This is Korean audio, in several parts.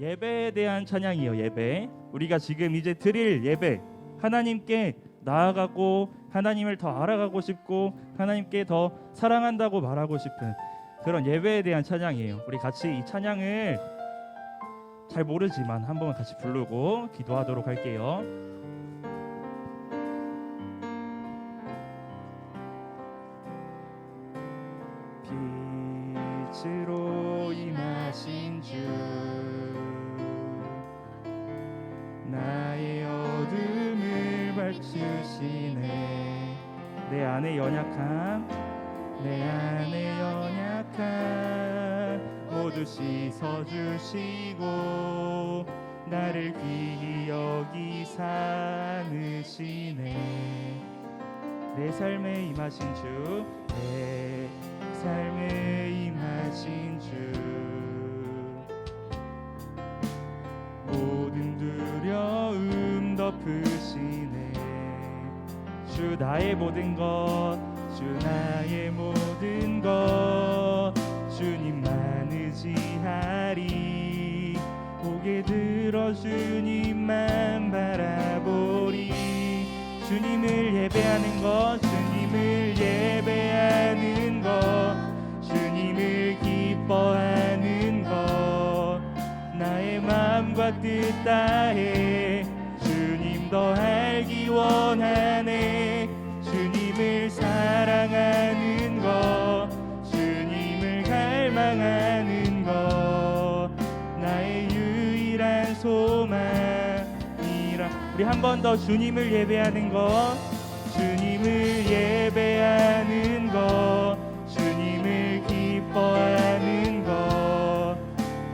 예배에 대한 찬양이에요. 예배. 우리가 지금 이제 드릴 예배, 하나님께 나아가고 하나님을 더 알아가고 싶고 하나님께 더 사랑한다고 말하고 싶은 그런 예배에 대한 찬양이에요. 우리 같이 이 찬양을 잘 모르지만 한번 같이 부르고 기도하도록 할게요. 빛으로 임하신 주, 나의 어둠을 밝히시네. 내 안에 연약함 모두 씻어주시고 나를 귀히 여기사 느시네. 내 삶에 임하신 주, 내 삶에 임하신 주, 모든 두려움 덮으시네. 주 나의 모든 것, 주 나의 모든 것, 주님만 의지하리. 고개 들어 주님만 바라보리. 주님을 예배하는 것, 주님을 예배하는 것, 주님을 기뻐하는 것, 나의 마음과 뜻 다해 주님 더 알기 원하네. 주님을 사랑하는 것, 주님을 갈망하는 것, 나의 유일한 소망이라. 우리 한 번 더 주님을 예배하는 것, 주님을 예배하는 것, 주님을 기뻐하는 것,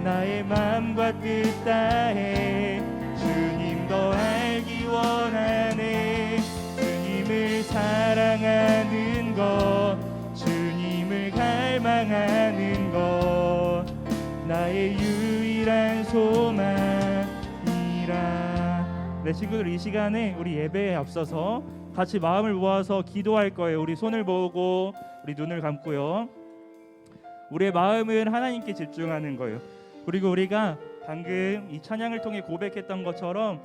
나의 마음과 뜻 다해 주님 더 알기 원하네. 주님을 사랑하는 것, 주님을 갈망하는 것, 나의 유일한 소망이라. 네, 친구들, 이 시간에 우리 예배에 앞서서 같이 마음을 모아서 기도할 거예요. 우리 손을 모으고 우리 눈을 감고요. 우리의 마음은 하나님께 집중하는 거예요. 그리고 우리가 방금 이 찬양을 통해 고백했던 것처럼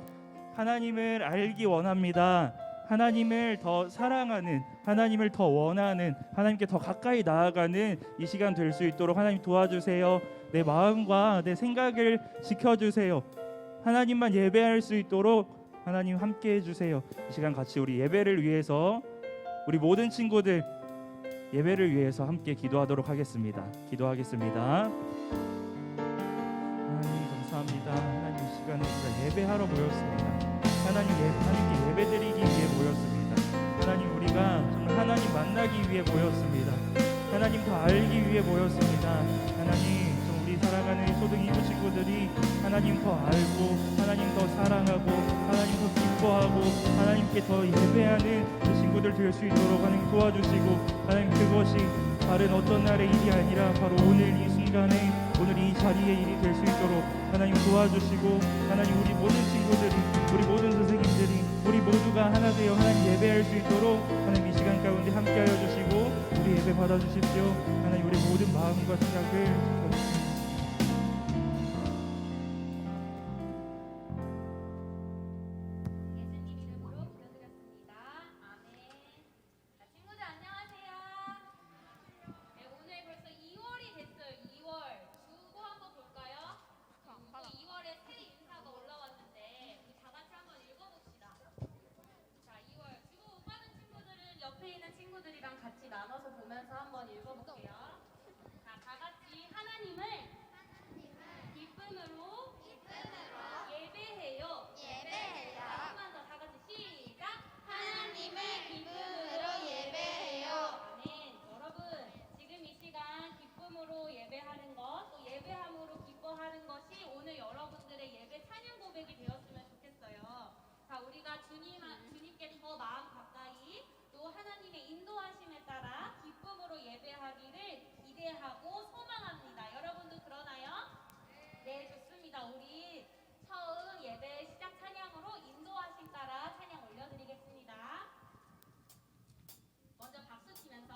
하나님을 알기 원합니다. 하나님을 더 사랑하는, 하나님을 더 원하는, 하나님께 더 가까이 나아가는 이 시간 될 수 있도록 하나님 도와주세요. 내 마음과 내 생각을 지켜주세요. 하나님만 예배할 수 있도록 하나님 함께 해주세요. 이 시간 같이 우리 예배를 위해서, 우리 모든 친구들 예배를 위해서 함께 기도하도록 하겠습니다. 기도하겠습니다. 하나님 감사합니다. 하나님 이 시간에 우리가 예배하러 모였습니다. 하나님께 예배드리기 위해 모였습니다. 하나님, 우리가 정말 하나님 만나기 위해 모였습니다. 하나님 더 알기 위해 모였습니다. 하나님, 좀 우리 사랑하는 소등이 친구들이 하나님 더 알고 하나님 더 사랑하고 하나님 더 기뻐하고 하나님께 더 예배하는 친구들 될 수 있도록 하나님 도와주시고, 하나님 그것이 다른 어떤 날의 일이 아니라 바로 오늘 이 순간에, 오늘 이 자리의 일이 될 수 있도록 하나님 도와주시고, 하나님 우리 모든 친구들이, 우리 모든 선생님들이, 우리 모두가 하나 되어 하나님 예배할 수 있도록 하나님 이 시간 가운데 함께하여 주시고 우리 예배 받아주십시오. 하나님 우리 모든 마음과 생각을 주십시오. 같이 나눠서 보면서 한번 읽어볼게요. 자, 다 같이 하나님을 기쁨으로 예배해요. 한번 더 다 같이 시작. 하나님을 기쁨으로 예배해요. 아멘. 여러분, 지금 이 시간 기쁨으로 예배하는 것, 또 예배함으로 기뻐하는 것이 오늘 여러분들의 예배 찬양 고백이 되었으면 좋겠어요. 자, 우리가 주님께 더 마음 가까이, 또 하나님의 인도하심에 따라 기쁨으로 예배하기를 기대하고 소망합니다. 여러분도 그러나요? 네, 좋습니다. 우리 처음 예배 시작 찬양으로 인도하심 따라 찬양 올려드리겠습니다. 먼저 박수 치면서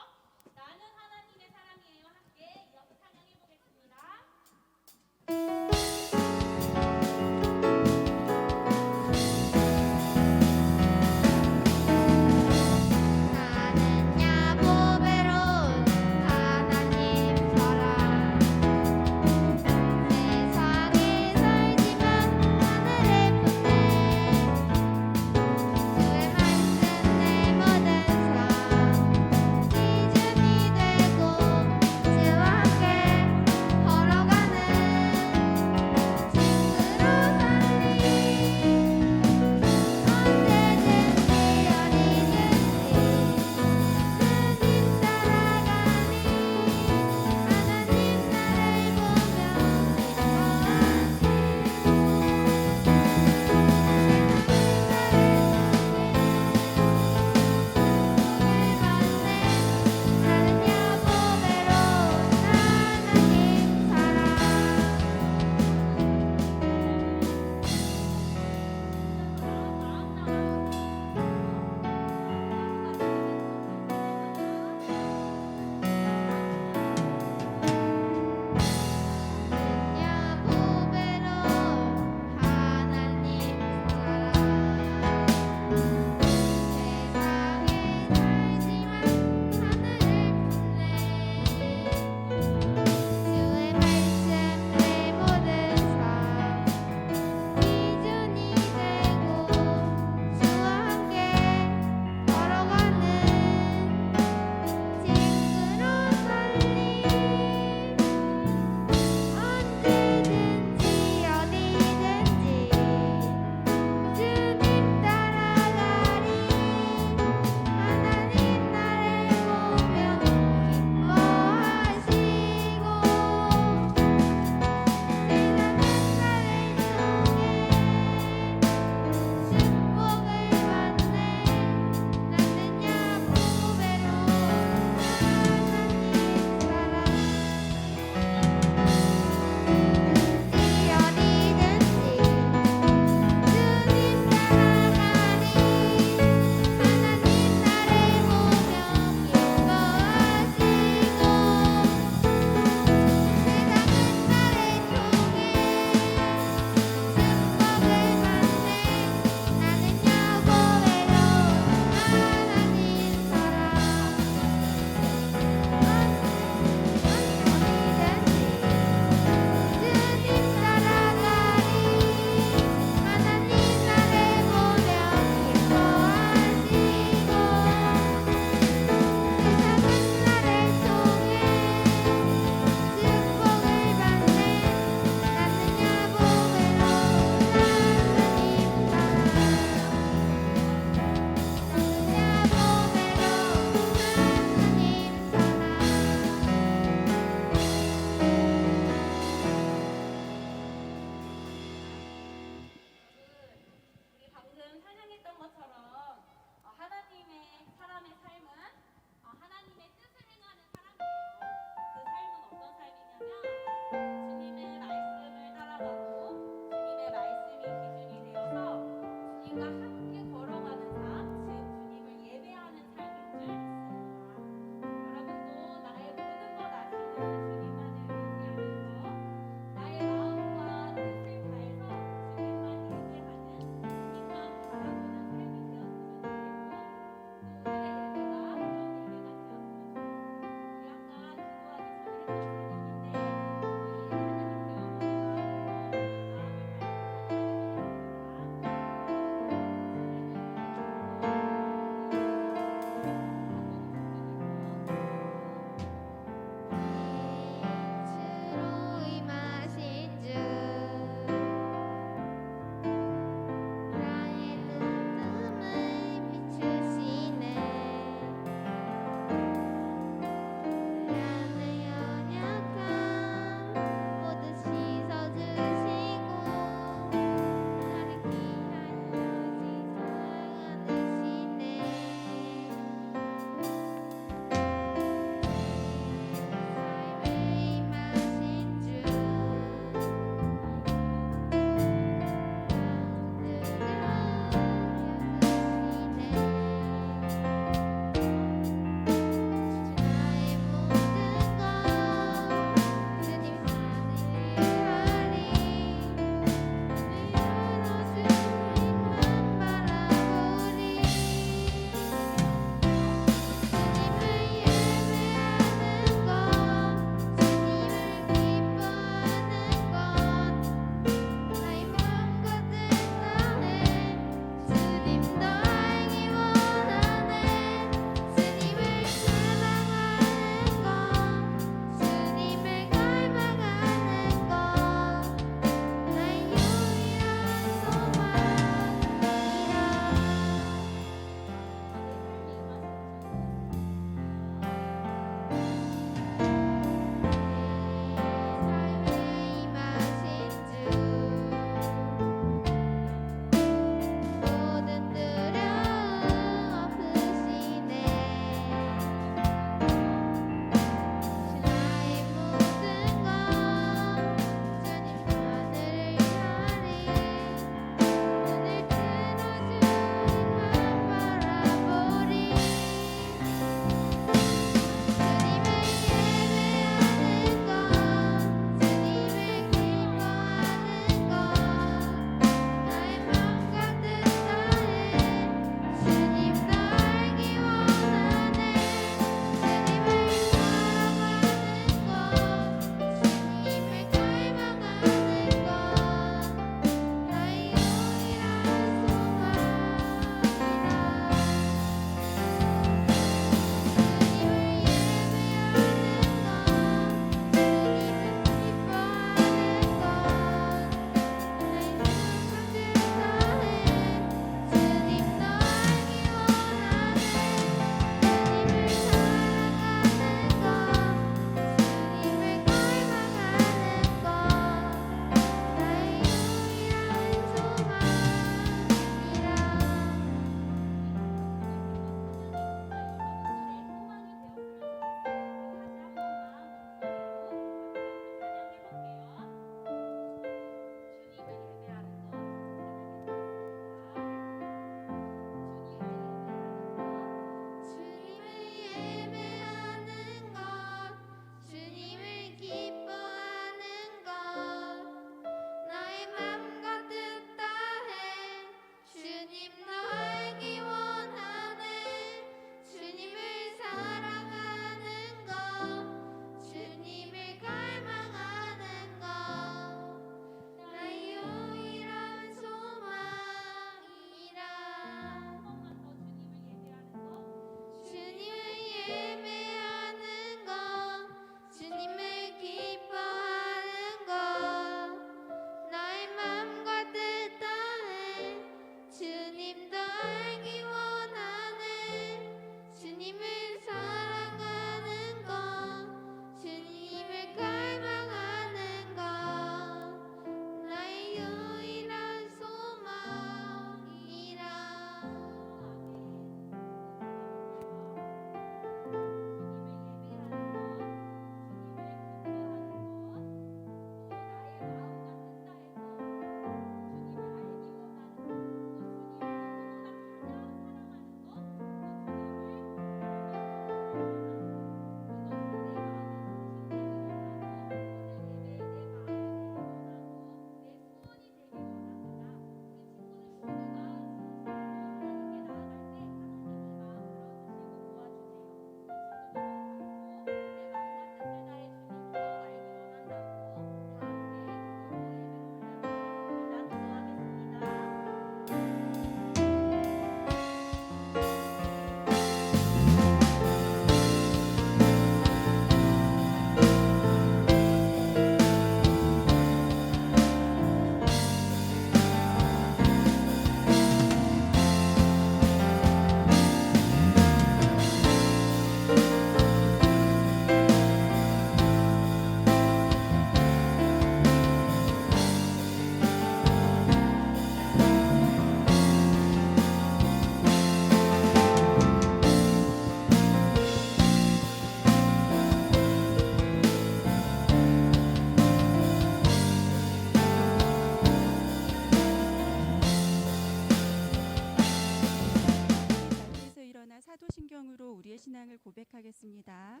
사도신경으로 우리의 신앙을 고백하겠습니다.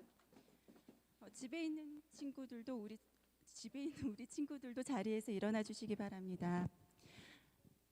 집에 있는 우리 친구들도 자리에서 일어나 주시기 바랍니다.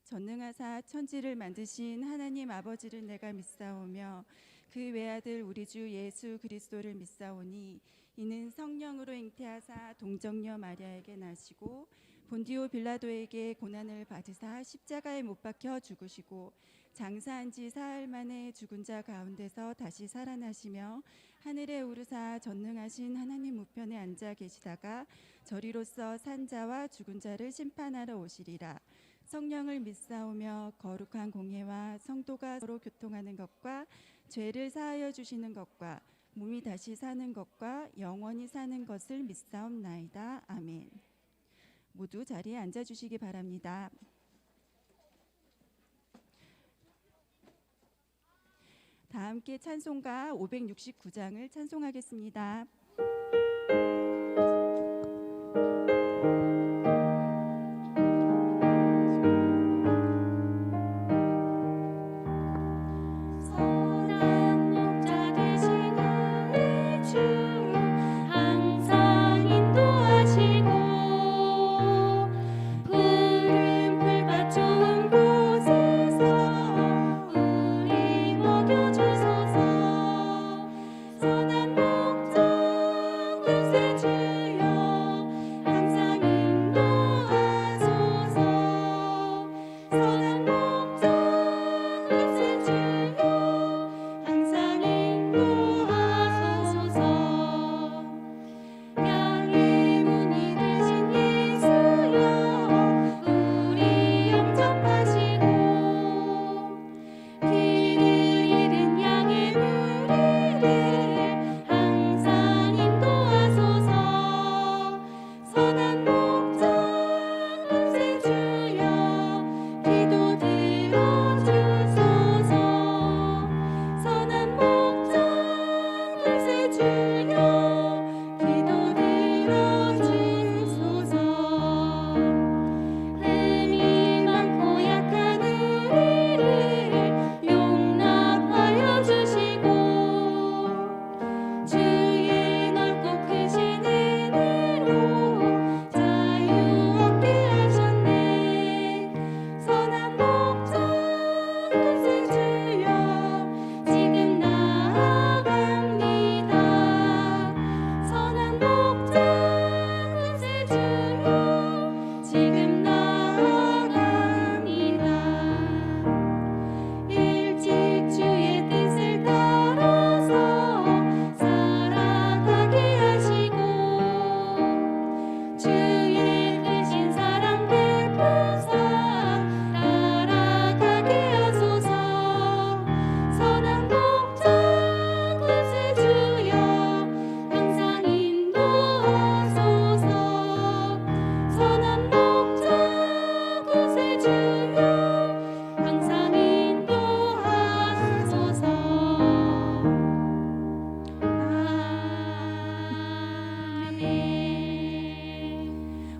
전능하사 천지를 만드신 하나님 아버지를 내가 믿사오며 그 외아들 우리 주 예수 그리스도를 믿사오니 이는 성령으로 잉태하사 동정녀 마리아에게 나시고 본디오 빌라도에게 고난을 받으사 십자가에 못 박혀 죽으시고 장사한 지 사흘 만에 죽은 자 가운데서 다시 살아나시며 하늘에 오르사 전능하신 하나님 우편에 앉아 계시다가 저리로서 산 자와 죽은 자를 심판하러 오시리라. 성령을 믿사오며 거룩한 공예와 성도가 서로 교통하는 것과 죄를 사하여 주시는 것과 몸이 다시 사는 것과 영원히 사는 것을 믿사옵나이다. 아멘. 모두 자리에 앉아 주시기 바랍니다. 다 함께 찬송가 569장을 찬송하겠습니다.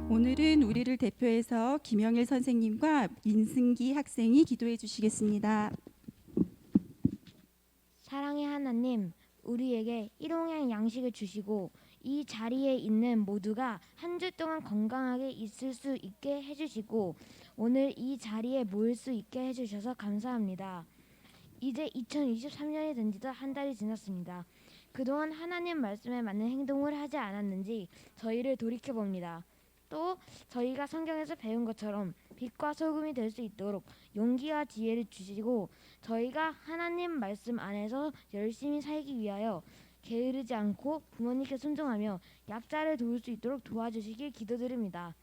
오늘은 우리를 대표해서 김영일 선생님과 민승기 학생이 기도해 주시겠습니다. 사랑의 하나님, 우리에게 일용할 양식을 주시고 이 자리에 있는 모두가 한 주 동안 건강하게 있을 수 있게 해주시고 오늘 이 자리에 모일 수 있게 해주셔서 감사합니다. 이제 2023년이 된 지도 한 달이 지났습니다. 그동안 하나님 말씀에 맞는 행동을 하지 않았는지 저희를 돌이켜봅니다. 또 저희가 성경에서 배운 것처럼 빛과 소금이 될 수 있도록 용기와 지혜를 주시고 저희가 하나님 말씀 안에서 열심히 살기 위하여 게으르지 않고 부모님께 순종하며 약자를 도울 수 있도록 도와주시길 기도드립니다.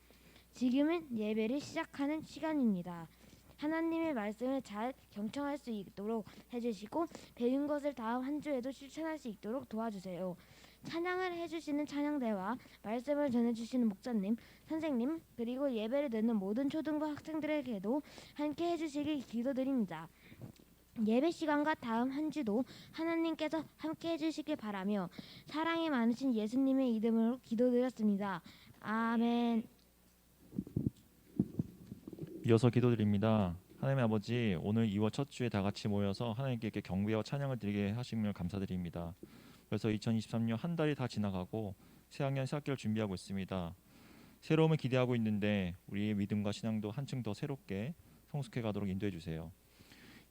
지금은 예배를 시작하는 시간입니다. 하나님의 말씀을 잘 경청할 수 있도록 해주시고 배운 것을 다음 한 주에도 실천할 수 있도록 도와주세요. 찬양을 해주시는 찬양대와 말씀을 전해주시는 목사님, 선생님 그리고 예배를 듣는 모든 초등부 학생들에게도 함께 해주시길 기도드립니다. 예배 시간과 다음 한 주도 하나님께서 함께 해주시길 바라며 사랑이 많으신 예수님의 이름으로 기도드렸습니다. 아멘. 이어서 기도드립니다. 하나님 아버지, 오늘 2월 첫 주에 다 같이 모여서 하나님께 이렇게 경배와 찬양을 드리게 하심을 감사드립니다. 그래서 2023년 한 달이 다 지나가고 새학년 새학기를 준비하고 있습니다. 새로움을 기대하고 있는데 우리의 믿음과 신앙도 한층 더 새롭게 성숙해 가도록 인도해 주세요.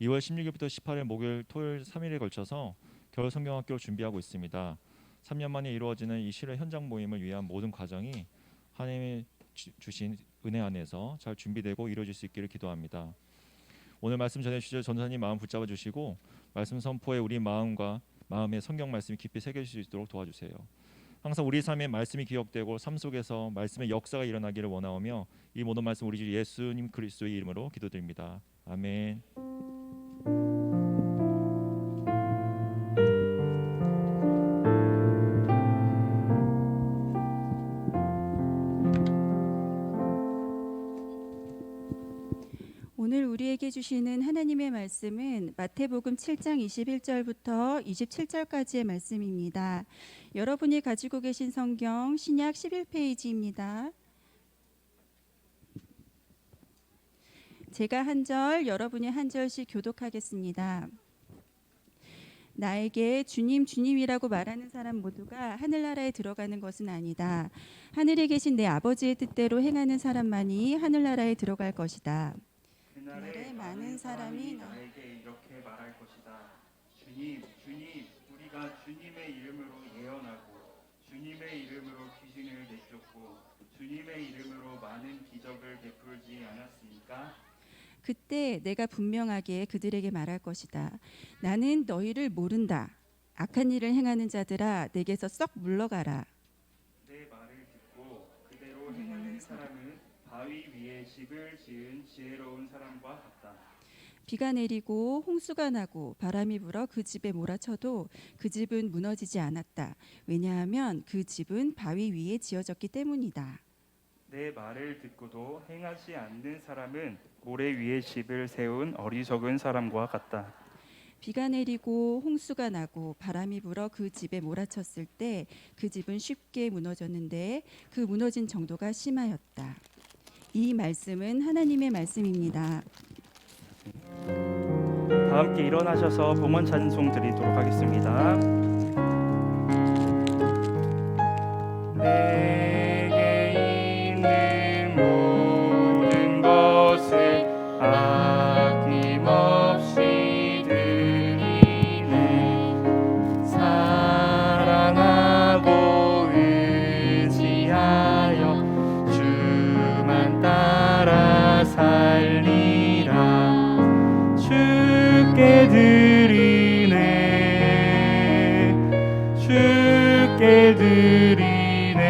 2월 16일부터 18일 목요일 토요일 3일에 걸쳐서 겨울 성경학교를 준비하고 있습니다. 3년 만에 이루어지는 이 실외 현장 모임을 위한 모든 과정이 하나님이 주신 은혜 안에서 잘 준비되고 이루어질 수 있기를 기도합니다. 오늘 말씀 전해주실 전도사님 마음 붙잡아 주시고 말씀 선포에 우리 마음의 성경 말씀이 깊이 새겨질 수 있도록 도와주세요. 항상 우리 삶에 말씀이 기억되고 삶 속에서 말씀의 역사가 일어나기를 원하오며 이 모든 말씀 우리 주 예수님 그리스도의 이름으로 기도드립니다. 아멘. 오늘 우리에게 주시는 하나님의 말씀은 마태복음 7장 21절부터 27절까지의 말씀입니다. 여러분이 가지고 계신 성경 신약 11페이지입니다. 제가 한 절, 여러분이 한 절씩 교독하겠습니다. 나에게 주님 주님이라고 말하는 사람 모두가 하늘나라에 들어가는 것은 아니다. 하늘에 계신 내 아버지의 뜻대로 행하는 사람만이 하늘나라에 들어갈 것이다. 그날에 많은 사람이 나에게 이렇게 말할 것이다. 주님, 주님, 우리가 주님의 이름으로 예언하고 주님의 이름으로 귀신을 내쫓고 주님의 이름으로 많은 기적을 베풀지 않았습니까? 그때 내가 분명하게 그들에게 말할 것이다. 나는 너희를 모른다. 악한 일을 행하는 자들아, 내게서 썩 물러가라. 내 말을 듣고 그대로 행하는 사람은 바위 위에 집을 지은 지혜로운 사람과 같다. 비가 내리고 홍수가 나고 바람이 불어 그 집에 몰아쳐도 그 집은 무너지지 않았다. 왜냐하면 그 집은 바위 위에 지어졌기 때문이다. 내 말을 듣고도 행하지 않는 사람은 모래 위에 집을 세운 어리석은 사람과 같다. 비가 내리고 홍수가 나고 바람이 불어 그 집에 몰아쳤을 때 그 집은 쉽게 무너졌는데 그 무너진 정도가 심하였다. 이 말씀은 하나님의 말씀입니다. 다 함께 일어나셔서 봉헌 찬송 드리도록 하겠습니다. 내게 있는 모든 것을 아낌없이 드리네. 사랑하고 의지하여 주만 따라 살리라. 주께 드리네. 주께 드리네.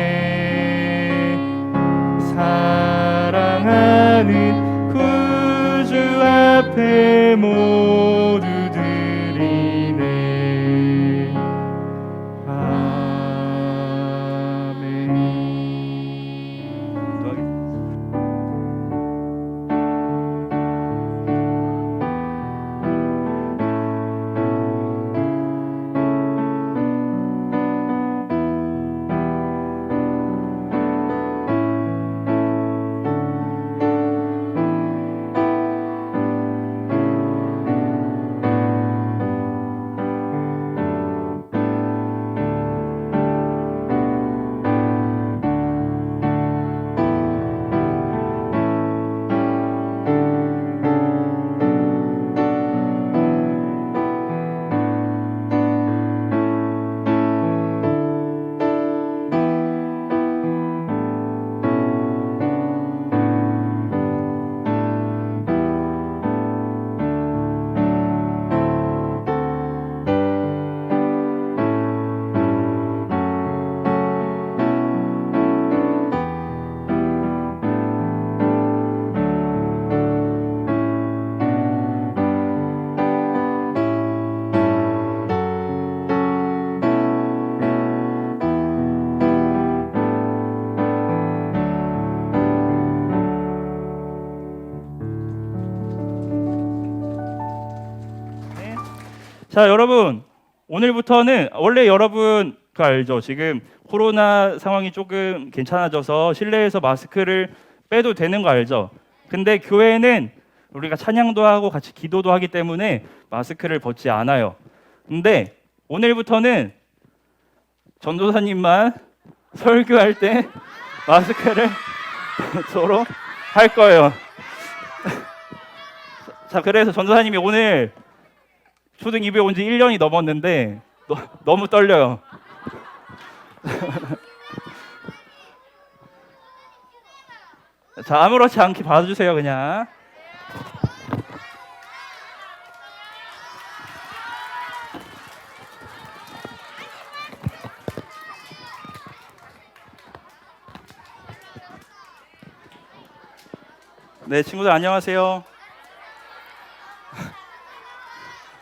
사랑하는 구주 앞에 모두 드리네. 아멘. 자, 여러분, 오늘부터는 원래 여러분 그 알죠? 지금 코로나 상황이 조금 괜찮아져서 실내에서 마스크를 빼도 되는 거 알죠? 근데 교회는 우리가 찬양도 하고 같이 기도도 하기 때문에 마스크를 벗지 않아요. 근데 오늘부터는 전도사님만 설교할 때 마스크를 서로 할 거예요. 자, 그래서 전도사님이 오늘 초등 2부에 온 지 1년이 넘었는데 너무 떨려요. 자, 아무렇지 않게 봐주세요, 그냥. 네, 친구들 안녕하세요.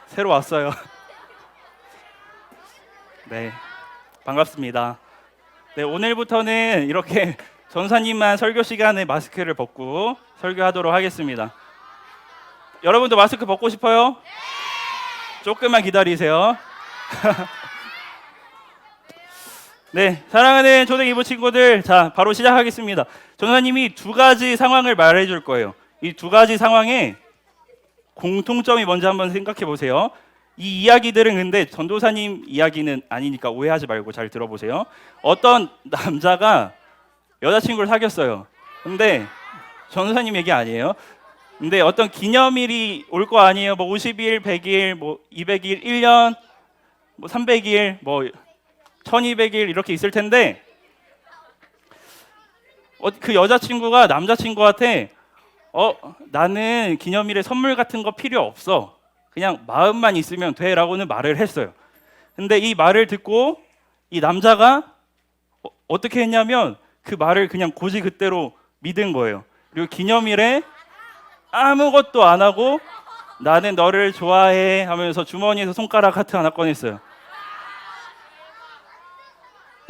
새로 왔어요. 네, 반갑습니다. 네, 오늘부터는 이렇게 전사님만 설교 시간에 마스크를 벗고 설교하도록 하겠습니다. 여러분도 마스크 벗고 싶어요? 조금만 기다리세요. 네, 사랑하는 초등 2부 친구들, 자, 바로 시작하겠습니다. 전사님이 두 가지 상황을 말해줄 거예요. 이 두 가지 상황에 공통점이 뭔지 한번 생각해 보세요. 이 이야기들은 근데 전도사님 이야기는 아니니까 오해하지 말고 잘 들어보세요. 어떤 남자가 여자친구를 사귀었어요. 근데 전도사님 얘기 아니에요. 근데 어떤 기념일이 올 거 아니에요. 뭐 50일, 100일, 뭐 200일, 1년, 뭐 300일, 뭐 1200일 이렇게 있을 텐데 그 여자친구가 남자친구한테 나는 기념일에 선물 같은 거 필요 없어. 그냥 마음만 있으면 돼 라고는 말을 했어요. 근데 이 말을 듣고 이 남자가 어떻게 했냐면 그 말을 그냥 고지 그대로 믿은 거예요. 그리고 기념일에 아무것도 안 하고 나는 너를 좋아해 하면서 주머니에서 손가락 하트 하나 꺼냈어요.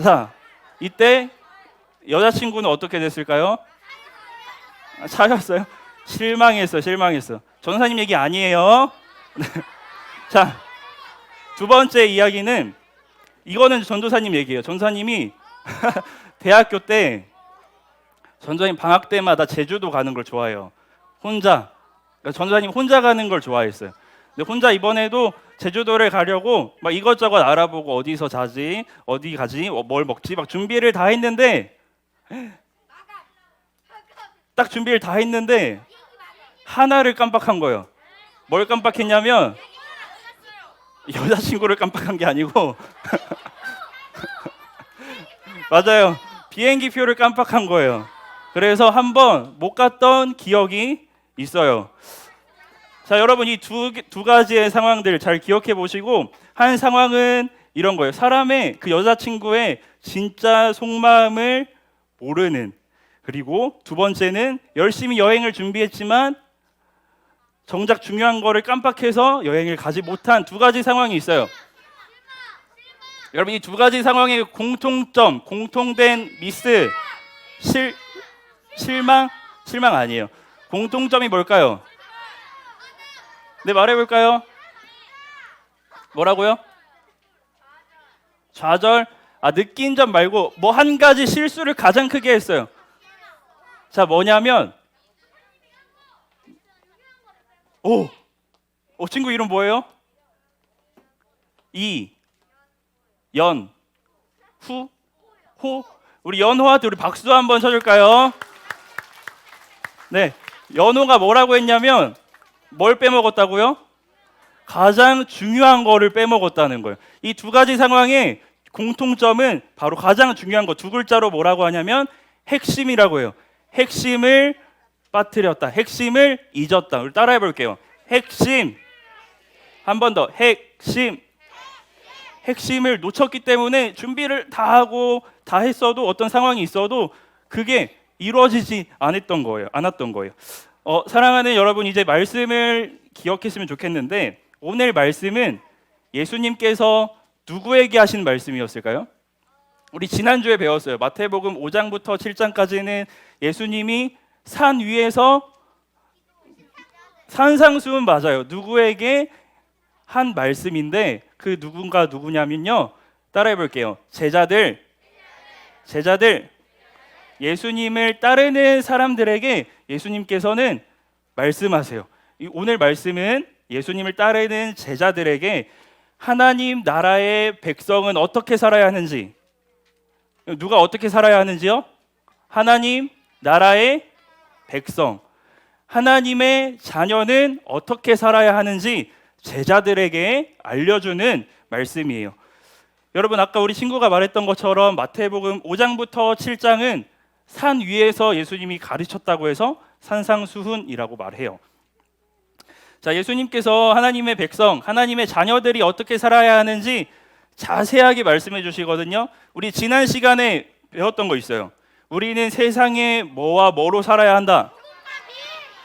자, 이때 여자친구는 어떻게 됐을까요? 사셨어요? 실망했어. 전사님 얘기 아니에요. 자, 두 번째 이야기는 이거는 전도사님 얘기예요. 전사님이 대학교 때 전도사님 방학 때마다 제주도 가는 걸 좋아해요. 혼자. 그러니까 전도사님 혼자 가는 걸 좋아했어요. 근데 혼자 이번에도 제주도를 가려고 막 이것저것 알아보고 어디서 자지, 어디 가지, 뭘 먹지 막 준비를 다 했는데 딱 준비를 다 했는데 하나를 깜빡한 거예요. 뭘 깜빡했냐면 여자친구를 깜빡한 게 아니고 맞아요. 비행기 표를 깜빡한 거예요. 그래서 한번 못 갔던 기억이 있어요. 자, 여러분 이 두 가지의 상황들 잘 기억해 보시고 한 상황은 이런 거예요. 사람의 그 여자친구의 진짜 속마음을 모르는, 그리고 두 번째는 열심히 여행을 준비했지만 정작 중요한 거를 깜빡해서 여행을 가지 못한 두 가지 상황이 있어요. 여러분 이 두 가지 상황의 공통점, 공통된 미스, 실망 아니에요. 공통점이 뭘까요? 네, 말해볼까요? 뭐라고요? 좌절? 느낀 점 말고 뭐 한 가지 실수를 가장 크게 했어요. 자, 뭐냐면 친구 이름 뭐예요? 호. 우리 연호한테 우리 박수 한번 쳐줄까요? 네, 연호가 뭐라고 했냐면 뭘 빼먹었다고요? 가장 중요한 거를 빼먹었다는 거예요. 이 두 가지 상황의 공통점은 바로 가장 중요한 거 두 글자로 뭐라고 하냐면 핵심이라고 해요. 핵심을 빠뜨렸다. 핵심을 잊었다. 우리 따라해 볼게요. 핵심. 한 번 더. 핵심. 핵심을 놓쳤기 때문에 준비를 다 하고 다 했어도 어떤 상황이 있어도 그게 이루어지지 않았던 거예요. 사랑하는 여러분, 이제 말씀을 기억했으면 좋겠는데 오늘 말씀은 예수님께서 누구에게 하신 말씀이었을까요? 우리 지난주에 배웠어요. 마태복음 5장부터 7장까지는 예수님이 산 위에서 산상수훈 맞아요. 누구에게 한 말씀인데 그 누구냐면요. 따라해 볼게요. 제자들. 예수님을 따르는 사람들에게 예수님께서는 말씀하세요. 오늘 말씀은 예수님을 따르는 제자들에게 하나님 나라의 백성은 어떻게 살아야 하는지, 누가 어떻게 살아야 하는지요? 하나님 나라의 백성, 하나님의 자녀는 어떻게 살아야 하는지 제자들에게 알려주는 말씀이에요. 여러분, 아까 우리 친구가 말했던 것처럼 마태복음 5장부터 7장은 산 위에서 예수님이 가르쳤다고 해서 산상수훈이라고 말해요. 자, 예수님께서 하나님의 백성, 하나님의 자녀들이 어떻게 살아야 하는지 자세하게 말씀해 주시거든요. 우리 지난 시간에 배웠던 거 있어요. 우리는 세상에 뭐와 뭐로 살아야 한다?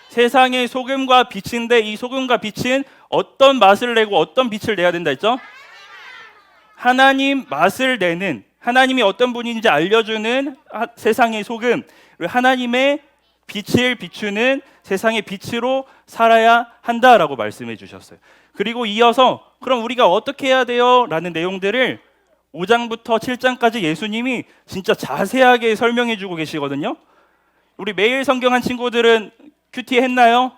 세상의 소금과 빛인데, 이 소금과 빛은 어떤 맛을 내고 어떤 빛을 내야 된다 했죠? 하나님 맛을 내는, 하나님이 어떤 분인지 알려주는 세상의 소금, 그리고 하나님의 빛을 비추는 세상의 빛으로 살아야 한다라고 말씀해 주셨어요. 그리고 이어서 그럼 우리가 어떻게 해야 돼요? 라는 내용들을 5장부터 7장까지 예수님이 진짜 자세하게 설명해 주고 계시거든요. 우리 매일 성경한 친구들은 큐티 했나요?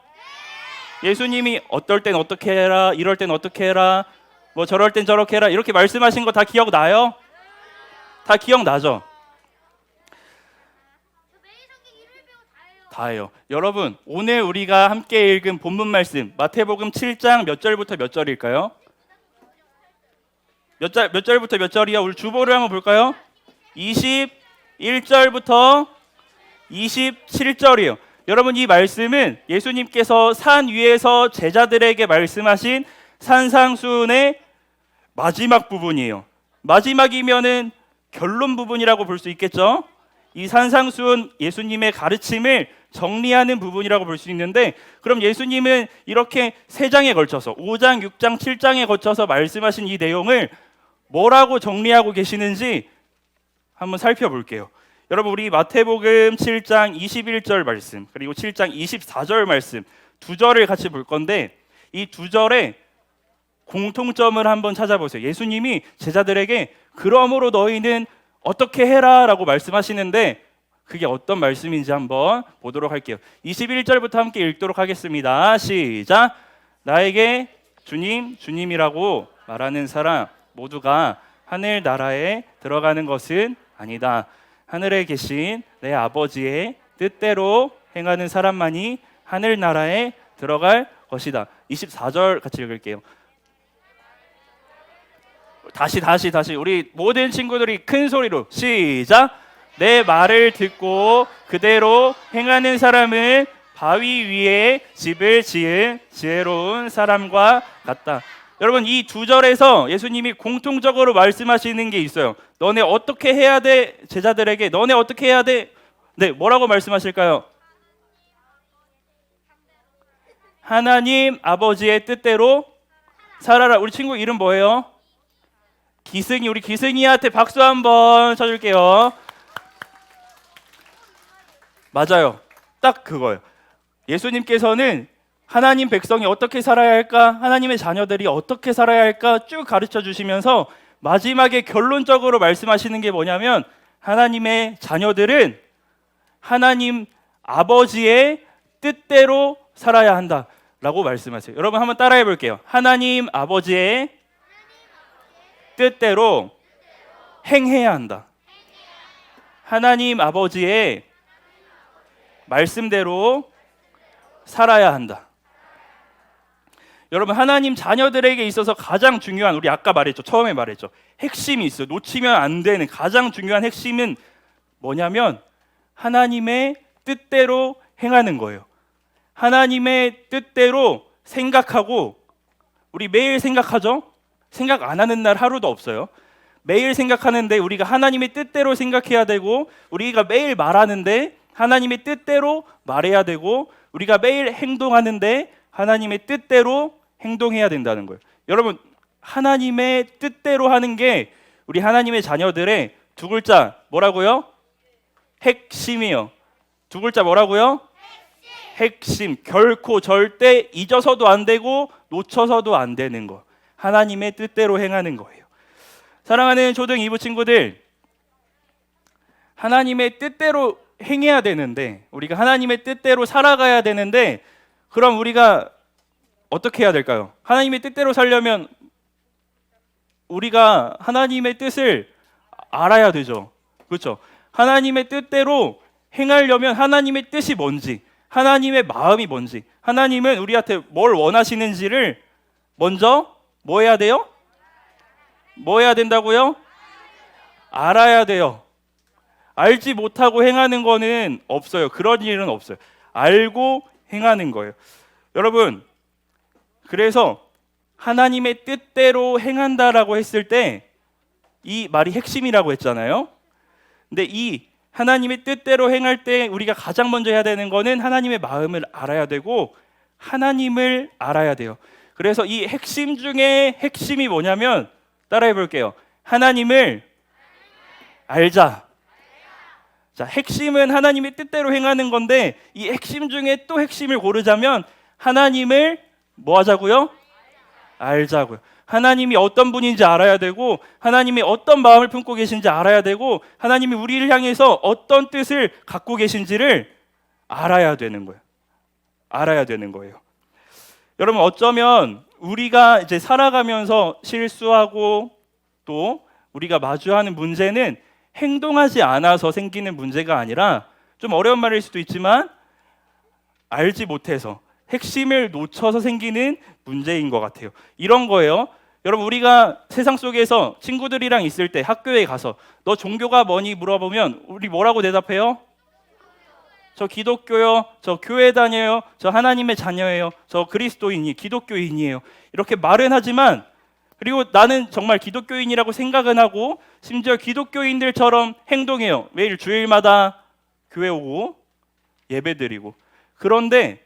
예수님이 어떨 땐 어떻게 해라, 이럴 땐 어떻게 해라, 뭐 저럴 땐 저렇게 해라, 이렇게 말씀하신 거 다 기억나요? 다 기억나죠? 다예요. 여러분, 오늘 우리가 함께 읽은 본문 말씀 마태복음 7장 몇 절부터 몇 절일까요? 몇 절부터 몇 절이야? 우리 주보를 한번 볼까요? 21절부터 27절이에요. 여러분, 이 말씀은 예수님께서 산 위에서 제자들에게 말씀하신 산상수훈의 마지막 부분이에요. 마지막이면은 결론 부분이라고 볼 수 있겠죠? 이 산상수훈 예수님의 가르침을 정리하는 부분이라고 볼 수 있는데, 그럼 예수님은 이렇게 3장에 걸쳐서 5장, 6장, 7장에 거쳐서 말씀하신 이 내용을 뭐라고 정리하고 계시는지 한번 살펴볼게요. 여러분, 우리 마태복음 7장 21절 말씀, 그리고 7장 24절 말씀 두 절을 같이 볼 건데, 이 두 절의 공통점을 한번 찾아보세요. 예수님이 제자들에게 그러므로 너희는 어떻게 해라 라고 말씀하시는데, 그게 어떤 말씀인지 한번 보도록 할게요. 21절부터 함께 읽도록 하겠습니다. 시작. 나에게 주님, 주님이라고 말하는 사람 모두가 하늘 나라에 들어가는 것은 아니다. 하늘에 계신 내 아버지의 뜻대로 행하는 사람만이 하늘 나라에 들어갈 것이다. 24절 같이 읽을게요. 다시 우리 모든 친구들이 큰 소리로 시작. 내 말을 듣고 그대로 행하는 사람은 바위 위에 집을 지은 지혜로운 사람과 같다. 여러분, 이 두 절에서 예수님이 공통적으로 말씀하시는 게 있어요. 너네 어떻게 해야 돼? 제자들에게 너네 어떻게 해야 돼? 네, 뭐라고 말씀하실까요? 하나님 아버지의 뜻대로 살아라. 우리 친구 이름 뭐예요? 기승이. 우리 기승이한테 박수 한번 쳐줄게요. 맞아요. 딱 그거예요. 예수님께서는 하나님 백성이 어떻게 살아야 할까, 하나님의 자녀들이 어떻게 살아야 할까 쭉 가르쳐 주시면서 마지막에 결론적으로 말씀하시는 게 뭐냐면, 하나님의 자녀들은 하나님 아버지의 뜻대로 살아야 한다라고 말씀하세요. 여러분 한번 따라해 볼게요. 하나님 아버지의 뜻대로 행해야 한다. 하나님 아버지의 말씀대로 살아야 한다. 여러분, 하나님 자녀들에게 있어서 가장 중요한, 우리 아까 말했죠, 처음에 말했죠, 핵심이 있어요. 놓치면 안 되는 가장 중요한 핵심은 뭐냐면 하나님의 뜻대로 행하는 거예요. 하나님의 뜻대로 생각하고, 우리 매일 생각하죠? 생각 안 하는 날 하루도 없어요. 매일 생각하는데 우리가 하나님의 뜻대로 생각해야 되고, 우리가 매일 말하는데 하나님의 뜻대로 말해야 되고, 우리가 매일 행동하는데 하나님의 뜻대로 행동해야 된다는 거예요. 여러분, 하나님의 뜻대로 하는 게 우리 하나님의 자녀들의 두 글자 뭐라고요? 핵심이요. 두 글자 뭐라고요? 핵심. 결코 절대 잊어서도 안 되고 놓쳐서도 안 되는 거. 하나님의 뜻대로 행하는 거예요. 사랑하는 초등 2부 친구들, 하나님의 뜻대로 행해야 되는데, 우리가 하나님의 뜻대로 살아가야 되는데, 그럼 우리가 어떻게 해야 될까요? 하나님의 뜻대로 살려면 우리가 하나님의 뜻을 알아야 되죠. 그렇죠? 하나님의 뜻대로 행하려면 하나님의 뜻이 뭔지, 하나님의 마음이 뭔지, 하나님은 우리한테 뭘 원하시는지를 먼저 뭐 해야 돼요? 뭐 해야 된다고요? 알아야 돼요. 알지 못하고 행하는 거는 없어요. 그런 일은 없어요. 알고 행하는 거예요. 여러분, 그래서 하나님의 뜻대로 행한다라고 했을 때 이 말이 핵심이라고 했잖아요. 근데 이 하나님의 뜻대로 행할 때 우리가 가장 먼저 해야 되는 거는 하나님의 마음을 알아야 되고 하나님을 알아야 돼요. 그래서 이 핵심 중에 핵심이 뭐냐면 따라해 볼게요. 하나님을 알자. 자, 핵심은 하나님의 뜻대로 행하는 건데 이 핵심 중에 또 핵심을 고르자면 하나님을 뭐 하자고요? 알자고요. 하나님이 어떤 분인지 알아야 되고 하나님이 어떤 마음을 품고 계신지 알아야 되고 하나님이 우리를 향해서 어떤 뜻을 갖고 계신지를 알아야 되는 거예요. 알아야 되는 거예요. 여러분, 어쩌면 우리가 이제 살아가면서 실수하고 또 우리가 마주하는 문제는 행동하지 않아서 생기는 문제가 아니라 좀 어려운 말일 수도 있지만 알지 못해서 핵심을 놓쳐서 생기는 문제인 것 같아요. 이런 거예요. 여러분, 우리가 세상 속에서 친구들이랑 있을 때 학교에 가서 너 종교가 뭐니 물어보면 우리 뭐라고 대답해요? 저 기독교요, 저 교회 다녀요, 저 하나님의 자녀예요, 저 그리스도인이 기독교인이에요. 이렇게 말은 하지만 그리고 나는 정말 기독교인이라고 생각은 하고 심지어 기독교인들처럼 행동해요. 매일 주일마다 교회 오고 예배드리고. 그런데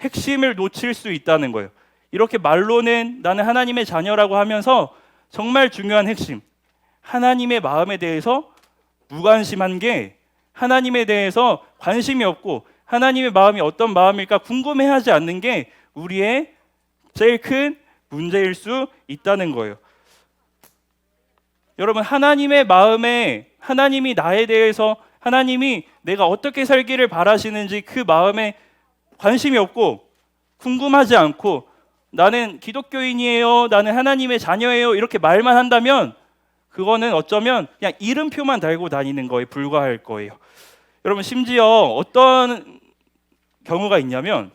핵심을 놓칠 수 있다는 거예요. 이렇게 말로는 나는 하나님의 자녀라고 하면서 정말 중요한 핵심, 하나님의 마음에 대해서 무관심한 게 하나님에 대해서 관심이 없고 하나님의 마음이 어떤 마음일까 궁금해하지 않는 게 우리의 제일 큰 문제일 수 있다는 거예요. 여러분, 하나님의 마음에 하나님이 나에 대해서 하나님이 내가 어떻게 살기를 바라시는지 그 마음에 관심이 없고 궁금하지 않고 나는 기독교인이에요, 나는 하나님의 자녀예요 이렇게 말만 한다면 그거는 어쩌면 그냥 이름표만 달고 다니는 거에 불과할 거예요. 여러분, 심지어 어떤 경우가 있냐면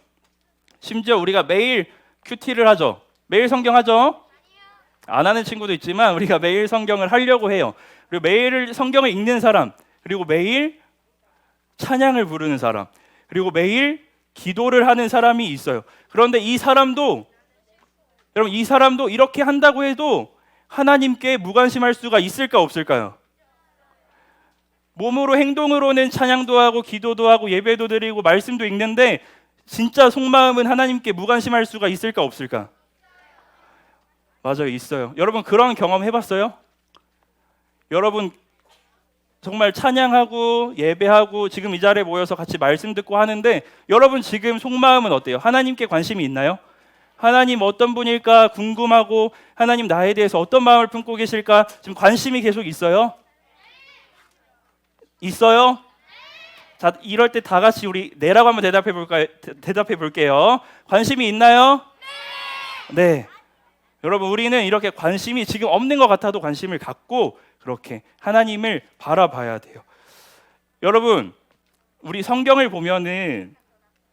심지어 우리가 매일 큐티를 하죠. 매일 성경 하죠? 안 하는 친구도 있지만 우리가 매일 성경을 하려고 해요. 그리고 매일 성경을 읽는 사람, 그리고 매일 찬양을 부르는 사람, 그리고 매일 기도를 하는 사람이 있어요. 그런데 이 사람도 여러분, 이 사람도 이렇게 한다고 해도 하나님께 무관심할 수가 있을까 없을까요? 몸으로 행동으로는 찬양도 하고 기도도 하고 예배도 드리고 말씀도 읽는데 진짜 속마음은 하나님께 무관심할 수가 있을까 없을까? 맞아요, 있어요. 여러분, 그런 경험 해봤어요? 여러분 정말 찬양하고 예배하고 지금 이 자리에 모여서 같이 말씀 듣고 하는데 여러분 지금 속마음은 어때요? 하나님께 관심이 있나요? 하나님 어떤 분일까 궁금하고 하나님 나에 대해서 어떤 마음을 품고 계실까 지금 관심이 계속 있어요? 있어요? 자, 이럴 때 다 같이 우리 네라고 한번 대답해 볼게요. 관심이 있나요? 네. 여러분, 우리는 이렇게 관심이 지금 없는 것 같아도 관심을 갖고 그렇게 하나님을 바라봐야 돼요. 여러분, 우리 성경을 보면은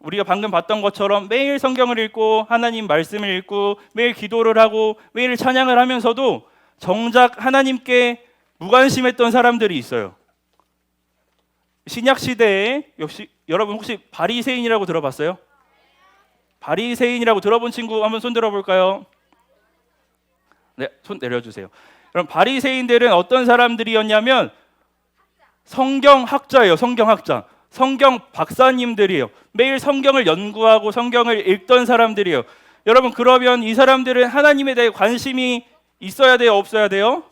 우리가 방금 봤던 것처럼 매일 성경을 읽고 하나님 말씀을 읽고 매일 기도를 하고 매일 찬양을 하면서도 정작 하나님께 무관심했던 사람들이 있어요. 신약 시대에 역시 여러분 혹시 바리새인이라고 들어봤어요? 바리새인이라고 들어본 친구 한번 손 들어볼까요? 네, 손 내려주세요. 그럼 바리새인들은 어떤 사람들이었냐면 성경학자예요. 성경학자. 성경 박사님들이에요. 매일 성경을 연구하고 성경을 읽던 사람들이에요. 여러분, 그러면 이 사람들은 하나님에 대해 관심이 있어야 돼요? 없어야 돼요?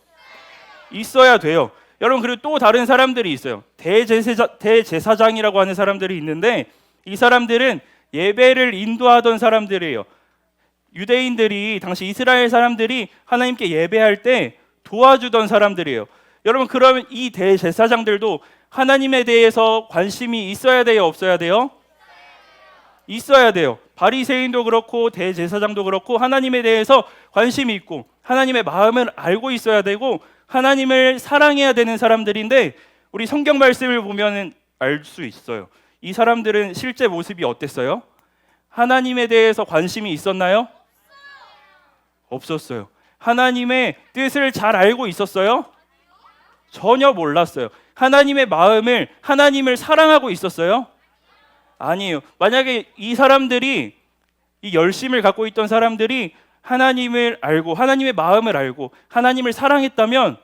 있어야 돼요. 여러분, 그리고 또 다른 사람들이 있어요. 대제사장이라고 하는 사람들이 있는데 이 사람들은 예배를 인도하던 사람들이에요. 유대인들이 당시 이스라엘 사람들이 하나님께 예배할 때 도와주던 사람들이에요. 여러분, 그러면 이 대제사장들도 하나님에 대해서 관심이 있어야 돼요? 없어야 돼요? 있어야 돼요. 바리새인도 그렇고 대제사장도 그렇고 하나님에 대해서 관심이 있고 하나님의 마음을 알고 있어야 되고 하나님을 사랑해야 되는 사람들인데 우리 성경 말씀을 보면은 알 수 있어요. 이 사람들은 실제 모습이 어땠어요? 하나님에 대해서 관심이 있었나요? 없었어요. 하나님의 뜻을 잘 알고 있었어요? 전혀 몰랐어요. 하나님의 마음을, 하나님을 사랑하고 있었어요? 아니에요. 만약에 이 사람들이, 이 열심을 갖고 있던 사람들이 하나님을 알고 하나님의 마음을 알고 하나님을 사랑했다면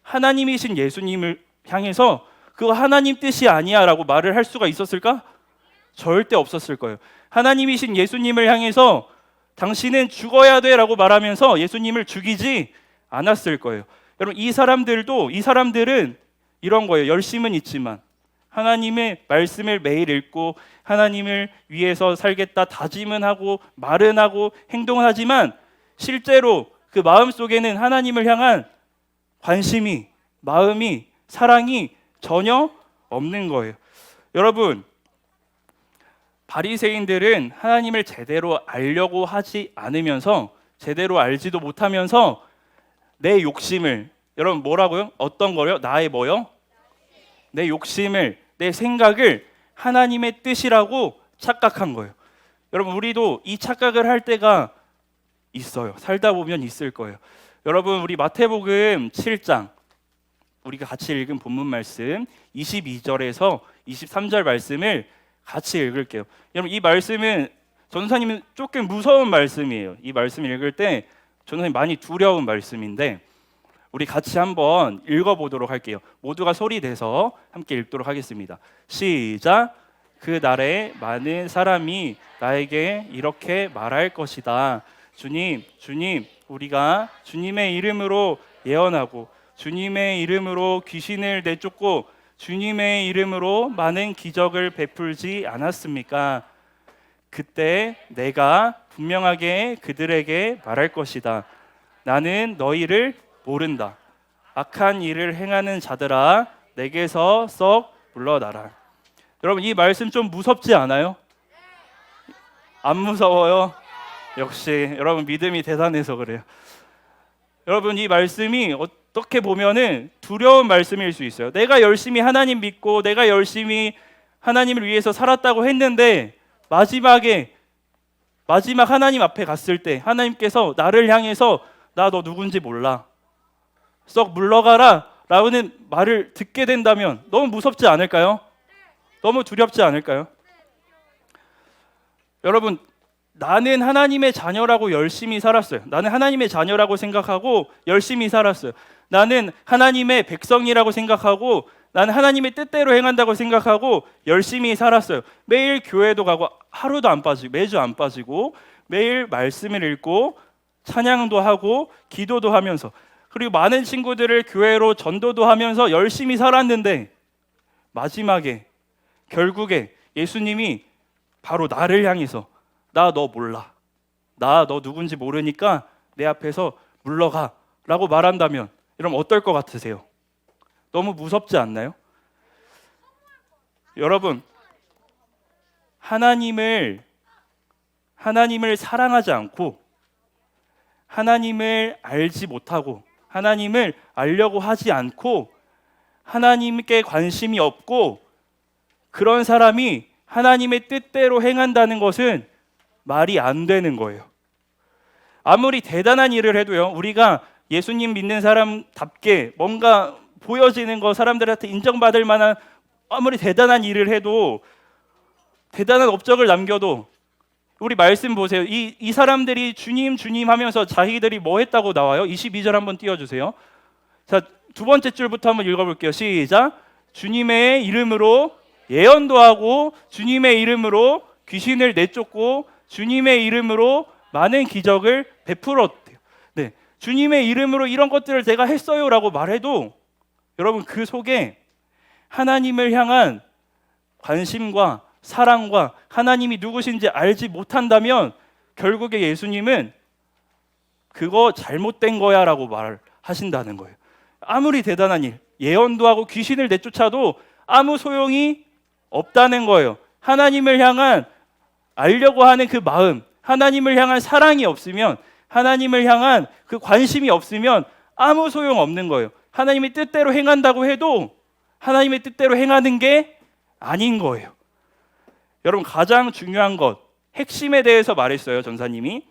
하나님이신 예수님을 향해서 그거 하나님 뜻이 아니야 라고 말을 할 수가 있었을까? 절대 없었을 거예요. 하나님이신 예수님을 향해서 당신은 죽어야 돼 라고 말하면서 예수님을 죽이지 않았을 거예요. 여러분 이 사람들은 이런 거예요. 열심은 있지만 하나님의 말씀을 매일 읽고 하나님을 위해서 살겠다 다짐은 하고 말은 하고 행동은 하지만 실제로 그 마음 속에는 하나님을 향한 관심이, 마음이, 사랑이 전혀 없는 거예요. 여러분 바리새인들은 하나님을 제대로 알려고 하지 않으면서 제대로 알지도 못하면서 내 욕심을, 여러분 뭐라고요? 어떤 거요? 나의 뭐요? 내 욕심을, 내 생각을 하나님의 뜻이라고 착각한 거예요. 여러분 우리도 이 착각을 할 때가 있어요. 살다 보면 있을 거예요. 여러분 우리 마태복음 7장 우리가 같이 읽은 본문 말씀 22절에서 23절 말씀을 같이 읽을게요. 여러분 이 말씀은 전도사님은 조금 무서운 말씀이에요. 이 말씀을 읽을 때 전도사님 많이 두려운 말씀인데 우리 같이 한번 읽어보도록 할게요. 모두가 소리 내서 함께 읽도록 하겠습니다. 시작. 그 날에 많은 사람이 나에게 이렇게 말할 것이다. 주님, 주님, 우리가 주님의 이름으로 예언하고 주님의 이름으로 귀신을 내쫓고 주님의 이름으로 많은 기적을 베풀지 않았습니까? 그때 내가 분명하게 그들에게 말할 것이다. 나는 너희를 모른다. 악한 일을 행하는 자들아, 내게서 썩 물러나라. 여러분 이 말씀 좀 무섭지 않아요? 안 무서워요? 역시 여러분 믿음이 대단해서 그래요. 여러분 이 말씀이 어떻게 보면은 두려운 말씀일 수 있어요. 내가 열심히 하나님 믿고 내가 열심히 하나님을 위해서 살았다고 했는데 마지막 하나님 앞에 갔을 때 하나님께서 나를 향해서 나 너 누군지 몰라. 썩 물러가라 라는 말을 듣게 된다면 너무 무섭지 않을까요? 너무 두렵지 않을까요? 여러분 나는 하나님의 자녀라고 열심히 살았어요. 나는 하나님의 자녀라고 생각하고 열심히 살았어요. 나는 하나님의 백성이라고 생각하고 나는 하나님의 뜻대로 행한다고 생각하고 열심히 살았어요. 매일 교회도 가고 하루도 안 빠지고 매주 안 빠지고 매일 말씀을 읽고 찬양도 하고 기도도 하면서 그리고 많은 친구들을 교회로 전도도 하면서 열심히 살았는데 마지막에 결국에 예수님이 바로 나를 향해서 나 너 몰라. 나 너 누군지 모르니까 내 앞에서 물러가 라고 말한다면 여러분 어떨 것 같으세요? 너무 무섭지 않나요? 여러분 하나님을 사랑하지 않고 하나님을 알지 못하고 하나님을 알려고 하지 않고 하나님께 관심이 없고 그런 사람이 하나님의 뜻대로 행한다는 것은 말이 안 되는 거예요. 아무리 대단한 일을 해도요. 우리가 예수님 믿는 사람답게 뭔가 보여지는 거 사람들한테 인정받을 만한 아무리 대단한 일을 해도 대단한 업적을 남겨도 우리 말씀 보세요. 이 사람들이 주님 주님 하면서 자기들이 뭐 했다고 나와요? 22절 한번 띄워주세요. 자, 두 번째 줄부터 한번 읽어볼게요. 시작. 주님의 이름으로 예언도 하고 주님의 이름으로 귀신을 내쫓고 주님의 이름으로 많은 기적을 베풀었대요. 네, 주님의 이름으로 이런 것들을 제가 했어요라고 말해도 여러분 그 속에 하나님을 향한 관심과 사랑과 하나님이 누구신지 알지 못한다면 결국에 예수님은 그거 잘못된 거야 라고 말하신다는 거예요. 아무리 대단한 일, 예언도 하고 귀신을 내쫓아도 아무 소용이 없다는 거예요. 하나님을 향한 알려고 하는 그 마음, 하나님을 향한 사랑이 없으면, 하나님을 향한 그 관심이 없으면 아무 소용 없는 거예요. 하나님의 뜻대로 행한다고 해도 하나님의 뜻대로 행하는 게 아닌 거예요. 여러분, 가장 중요한 것, 핵심에 대해서 말했어요, 전사님이.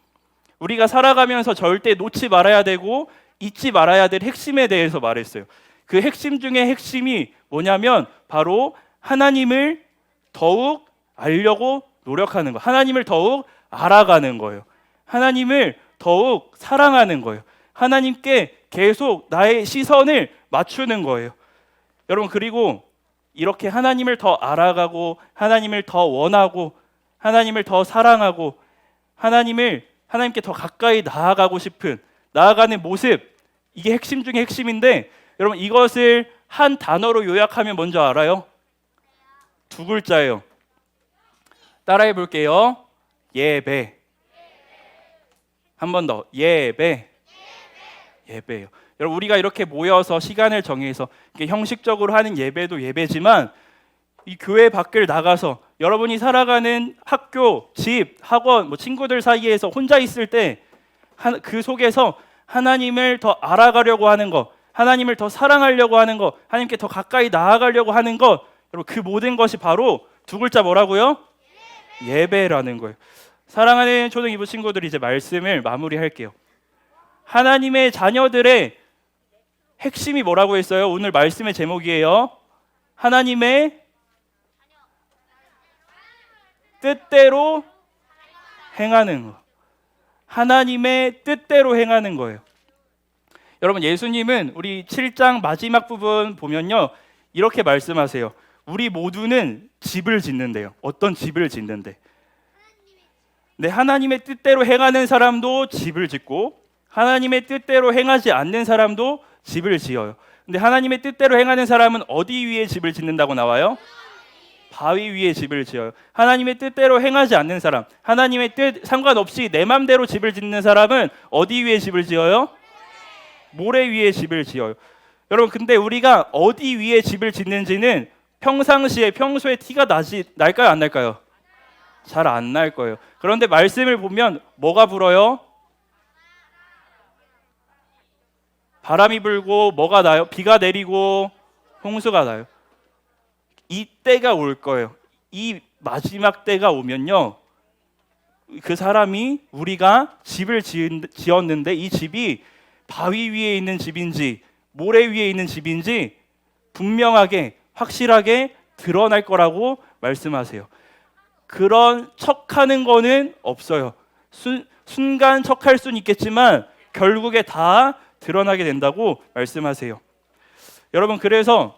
우리가 살아가면서 절대 놓지 말아야 되고 잊지 말아야 될 핵심에 대해서 말했어요. 그 핵심 중에 핵심이 뭐냐면 바로 하나님을 더욱 알려고 노력하는 거, 하나님을 더욱 알아가는 거예요. 하나님을 더욱 사랑하는 거예요. 하나님께 계속 나의 시선을 맞추는 거예요. 여러분, 그리고 이렇게 하나님을 더 알아가고 하나님을 더 원하고 하나님을 더 사랑하고 하나님께 더 가까이 나아가고 싶은, 나아가는 모습, 이게 핵심 중에 핵심인데, 여러분, 이것을 한 단어로 요약하면 뭔지 알아요? 두 글자예요. 따라해 볼게요. 예배. 한 번 더. 예배. 예배예요. 여러분, 우리가 이렇게 모여서 시간을 정해서 이렇게 형식적으로 하는 예배도 예배지만, 이 교회 밖을 나가서 여러분이 살아가는 학교, 집, 학원, 친구들 사이에서 혼자 있을 때 그 속에서 하나님을 더 알아가려고 하는 것, 하나님을 더 사랑하려고 하는 것, 하나님께 더 가까이 나아가려고 하는 것, 여러분, 그 모든 것이 바로 두 글자 뭐라고요? 예배라는 거예요. 사랑하는 초등 2부 친구들이 이제 말씀을 마무리할게요. 하나님의 자녀들의 핵심이 뭐라고 했어요? 오늘 말씀의 제목이에요. 하나님의 뜻대로 행하는 거. 하나님의 뜻대로 행하는 거예요. 여러분, 예수님은 우리 7장 마지막 부분 보면요, 이렇게 말씀하세요. 우리 모두는 집을 짓는데요. 어떤 집을 짓는데? 네, 하나님의 뜻대로 행하는 사람도 집을 짓고 하나님의 뜻대로 행하지 않는 사람도 집을 지어요. 근데 하나님의 뜻대로 행하는 사람은 어디 위에 집을 짓는다고 나와요? 바위 위에 집을 지어요. 하나님의 뜻대로 행하지 않는 사람, 하나님의 뜻 상관없이 내 맘대로 집을 짓는 사람은 어디 위에 집을 지어요? 모래 위에 집을 지어요. 여러분, 근데 우리가 어디 위에 집을 짓는지는 평소에 티가 날까요, 안 날까요? 잘 안 날 거예요. 그런데 말씀을 보면 뭐가 불어요? 바람이 불고 뭐가 나요? 비가 내리고 홍수가 나요. 이 때가 올 거예요. 이 마지막 때가 오면요, 그 사람이, 우리가 집을 지었는데 이 집이 바위 위에 있는 집인지 모래 위에 있는 집인지 분명하게, 확실하게 드러날 거라고 말씀하세요. 그런 척하는 거는 없어요. 순간 척할 수는 있겠지만 결국에 다 드러나게 된다고 말씀하세요. 여러분, 그래서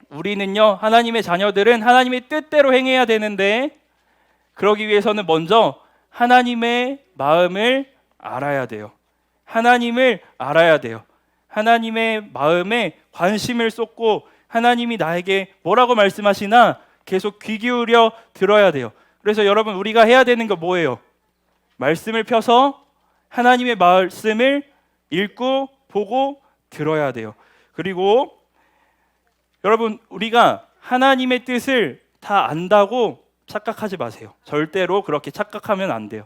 우리는요, 하나님의 자녀들은 하나님의 뜻대로 행해야 되는데, 그러기 위해서는 먼저 하나님의 마음을 알아야 돼요. 하나님을 알아야 돼요. 하나님의 마음에 관심을 쏟고 하나님이 나에게 뭐라고 말씀하시나 계속 귀 기울여 들어야 돼요. 그래서 여러분, 우리가 해야 되는 거 뭐예요? 말씀을 펴서 하나님의 말씀을 읽고 보고 들어야 돼요. 그리고 여러분, 우리가 하나님의 뜻을 다 안다고 착각하지 마세요. 절대로 그렇게 착각하면 안 돼요.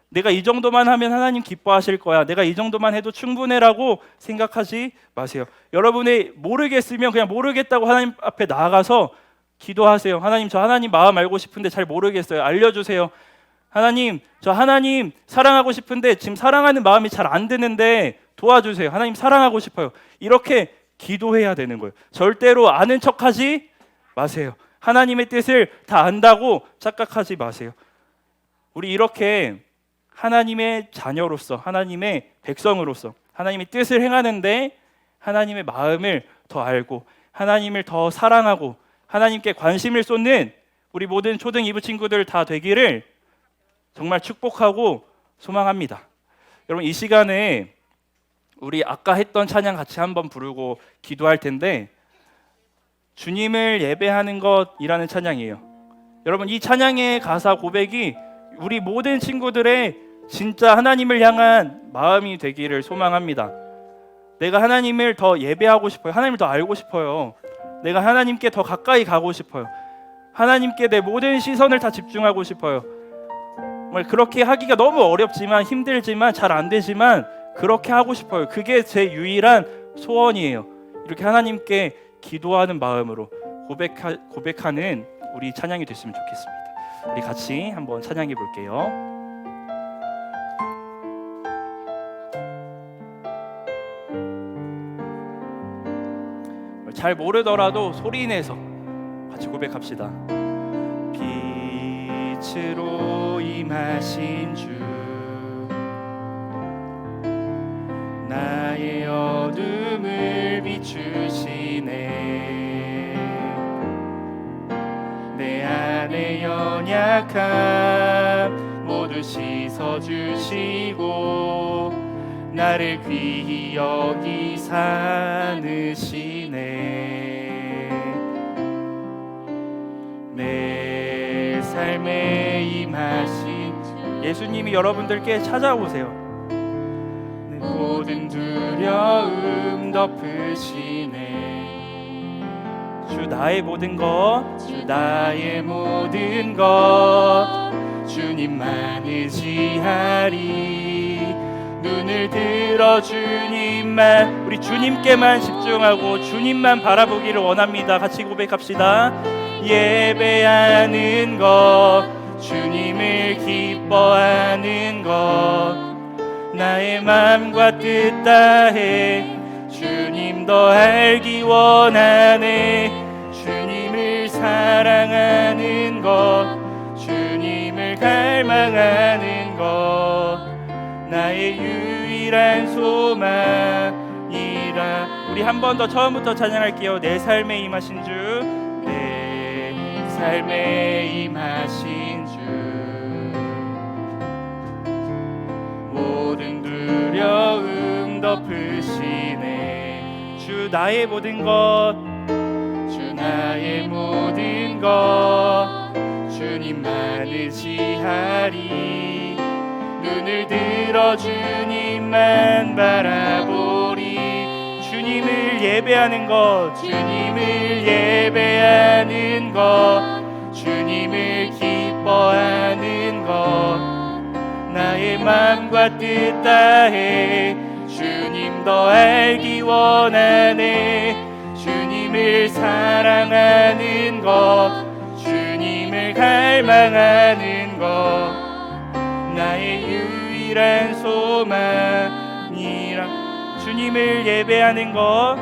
내가 이 정도만 하면 하나님 기뻐하실 거야, 내가 이 정도만 해도 충분해라고 생각하지 마세요. 여러분이 모르겠으면 그냥 모르겠다고 하나님 앞에 나아가서 기도하세요. 하나님, 저 하나님 마음 알고 싶은데 잘 모르겠어요. 알려주세요. 하나님, 저 하나님 사랑하고 싶은데 지금 사랑하는 마음이 잘 안 드는데 도와주세요. 하나님, 사랑하고 싶어요. 이렇게 기도해야 되는 거예요. 절대로 아는 척하지 마세요. 하나님의 뜻을 다 안다고 착각하지 마세요. 우리 이렇게 하나님의 자녀로서, 하나님의 백성으로서 하나님의 뜻을 행하는데 하나님의 마음을 더 알고 하나님을 더 사랑하고 하나님께 관심을 쏟는 우리 모든 초등 2부 친구들 다 되기를 정말 축복하고 소망합니다. 여러분, 이 시간에 우리 아까 했던 찬양 같이 한번 부르고 기도할 텐데, 주님을 예배하는 것이라는 찬양이에요. 여러분, 이 찬양의 가사 고백이 우리 모든 친구들의 진짜 하나님을 향한 마음이 되기를 소망합니다. 내가 하나님을 더 예배하고 싶어요. 하나님을 더 알고 싶어요. 내가 하나님께 더 가까이 가고 싶어요. 하나님께 내 모든 시선을 다 집중하고 싶어요. 정말 그렇게 하기가 너무 어렵지만 힘들지만 잘 안 되지만 그렇게 하고 싶어요. 그게 제 유일한 소원이에요. 이렇게 하나님께 기도하는 마음으로 고백하는 우리 찬양이 됐으면 좋겠습니다. 우리 같이 한번 찬양해 볼게요. 잘 모르더라도 소리 내서 같이 고백합시다. 빛으로 임하신 주, 나의 어둠을 비추시네. 내 안의 연약함 모두 씻어주시고 나를 귀히 여기 사느시네. 내 삶에 임하신 예수님이 여러분들께 찾아오세요. 내 모든 두려움 덮으시네. 주 나의 모든 것, 주 나의 모든 것, 주님만 의지하리. 눈을 들어 주님만, 우리 주님께만 집중하고 주님만 바라보기를 원합니다. 같이 고백합시다. 예배하는 것, 주님을 기뻐하는 것, 나의 마음과 뜻 다해 주님 더 알기 원하네. 주님을 사랑하는 것, 주님을 갈망하는 것, 나의 유일한 소망이라. 우리 한 번 더 처음부터 찬양할게요. 내 삶에 임하신 주, 내 삶에 임하신 주, 모든 두려움 덮으시네. 주 나의 모든 것, 주 나의 모든 것, 주님만 의지하리. 눈을 들어 주님만 바라보리. 주님을 예배하는 것, 주님을 예배하는 것, 주님을 기뻐하는 것, 나의 마음과 뜻 다해 주님 더 알기 원하네. 주님을 사랑하는 것, 주님을 갈망하는 것, 나의 유일한 소망이라. 주님을 예배하는 것,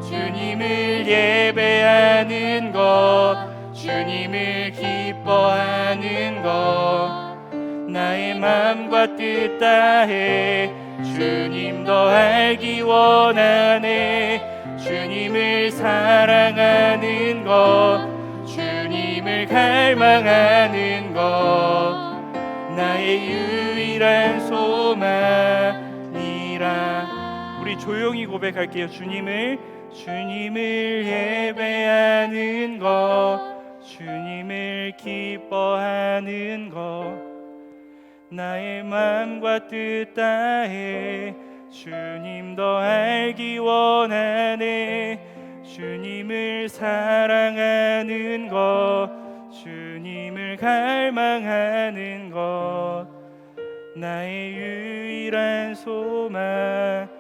주님을 예배하는 것, 주님을 기뻐하는 것, 나의 마음과 뜻 다해 주님 더 알기 원하네. 주님을 사랑하는 것, 주님을 갈망하는 것, 나의 유일한 소망이라. 우리 조용히 고백할게요. 주님을 예배하는 것, 주님을 기뻐하는 것, 나의 마음과 뜻 다해 주님 더 알기 원하네. 주님을 사랑하는 것, 주님을 갈망하는 것, 나의 유일한 소망이라.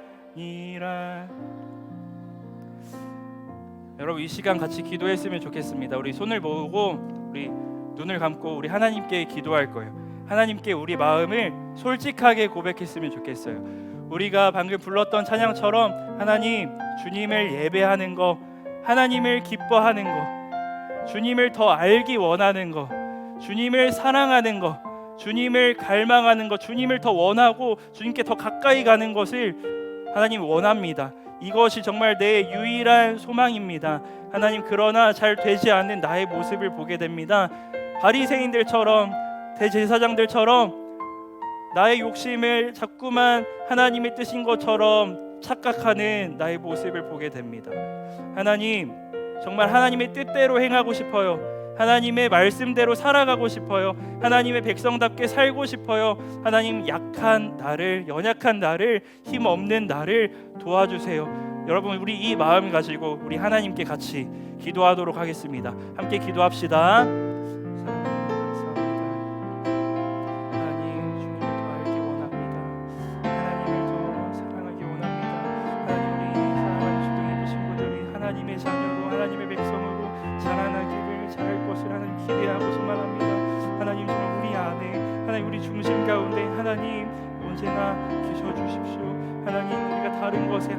여러분 이 시간 같이 기도했으면 좋겠습니다. 우리 손을 모으고 우리 눈을 감고 우리 하나님께 기도할 거예요. 하나님께 우리 마음을 솔직하게 고백했으면 좋겠어요. 우리가 방금 불렀던 찬양처럼 하나님, 주님을 예배하는 거, 하나님을 기뻐하는 거, 주님을 더 알기 원하는 거, 주님을 사랑하는 거, 주님을 갈망하는 것, 주님을 더 원하고 주님께 더 가까이 가는 것을 하나님 원합니다. 이것이 정말 내 유일한 소망입니다. 하나님, 그러나 잘 되지 않는 나의 모습을 보게 됩니다. 바리새인들처럼, 대제사장들처럼 나의 욕심을 자꾸만 하나님의 뜻인 것처럼 착각하는 나의 모습을 보게 됩니다. 하나님, 정말 하나님의 뜻대로 행하고 싶어요. 하나님의 말씀대로 살아가고 싶어요. 하나님의 백성답게 살고 싶어요. 하나님, 약한 나를, 연약한 나를, 힘없는 나를 도와주세요. 여러분, 우리 이 마음 가지고 우리 하나님께 같이 기도하도록 하겠습니다. 함께 기도합시다.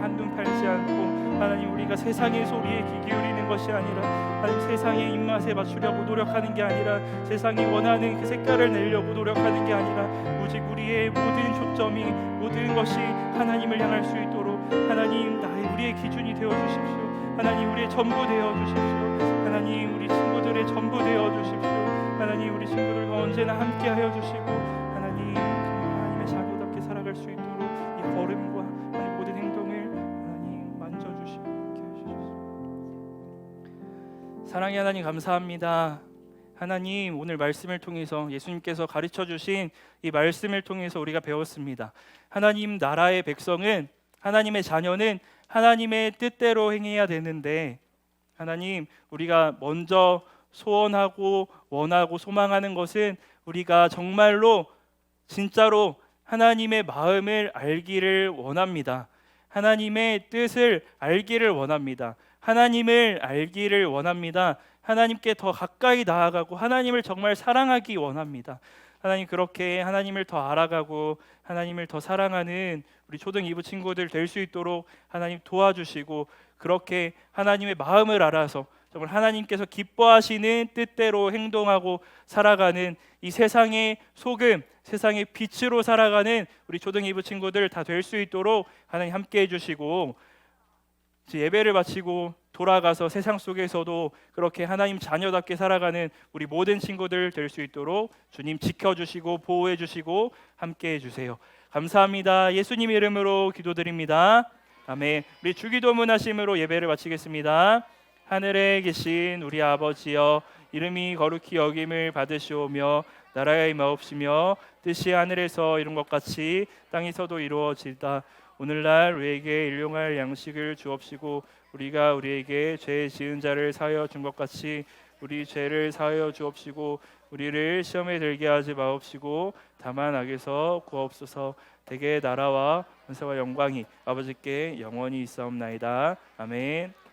한눈 팔지 않고 하나님 우리가 세상의 소리에 귀 기울이는 것이 아니라 하나님 세상의 입맛에 맞추려고 노력하는 게 아니라 세상이 원하는 그 색깔을 내려고 노력하는 게 아니라 오직 우리의 모든 초점이 모든 것이 하나님을 향할 수 있도록 하나님 우리의 기준이 되어 주십시오. 하나님 우리의 전부 되어 주십시오. 하나님 우리 친구들의 전부 되어 주십시오. 하나님 우리 친구들과 언제나 함께하여 주시고 하나님 정말 하나님의 자녀답게 살아갈 수 있도록 이 걸음과 하나님 모든 행동을 하나님 만져주시고 함께 하시옵소서. 사랑의 하나님 감사합니다. 하나님 오늘 말씀을 통해서 예수님께서 가르쳐 주신 이 말씀을 통해서 우리가 배웠습니다. 하나님 나라의 백성은 하나님의 자녀는 하나님의 뜻대로 행해야 되는데 하나님 우리가 먼저 소원하고 원하고 소망하는 것은 우리가 정말로 진짜로 하나님의 마음을 알기를 원합니다. 하나님의 뜻을 알기를 원합니다. 하나님을 알기를 원합니다. 하나님께 더 가까이 나아가고 하나님을 정말 사랑하기 원합니다. 하나님 그렇게 하나님을 더 알아가고 하나님을 더 사랑하는 우리 초등 2부 친구들 될 수 있도록 하나님 도와주시고 그렇게 하나님의 마음을 알아서 정말 하나님께서 기뻐하시는 뜻대로 행동하고 살아가는 이 세상의 소금, 세상의 빛으로 살아가는 우리 초등 2부 친구들 다 될 수 있도록 하나님 함께 해주시고 예배를 마치고 돌아가서 세상 속에서도 그렇게 하나님 자녀답게 살아가는 우리 모든 친구들 될 수 있도록 주님 지켜주시고 보호해주시고 함께 해주세요. 감사합니다. 예수님 이름으로 기도드립니다. 아멘. 우리 주기도문 하심으로 예배를 마치겠습니다. 하늘에 계신 우리 아버지여 이름이 거룩히 여김을 받으시오며 나라의 마옵시며 뜻이 하늘에서 이룬 것 같이 땅에서도 이루어지다. 오늘날 우리에게 일용할 양식을 주옵시고 우리가 우리에게 죄 지은 자를 사하여 준 것 같이 우리 죄를 사하여 주옵시고 우리를 시험에 들게 하지 마옵시고 다만 악에서 구하옵소서. 대개 나라와 권세와 영광이 아버지께 영원히 있사옵나이다. 아멘.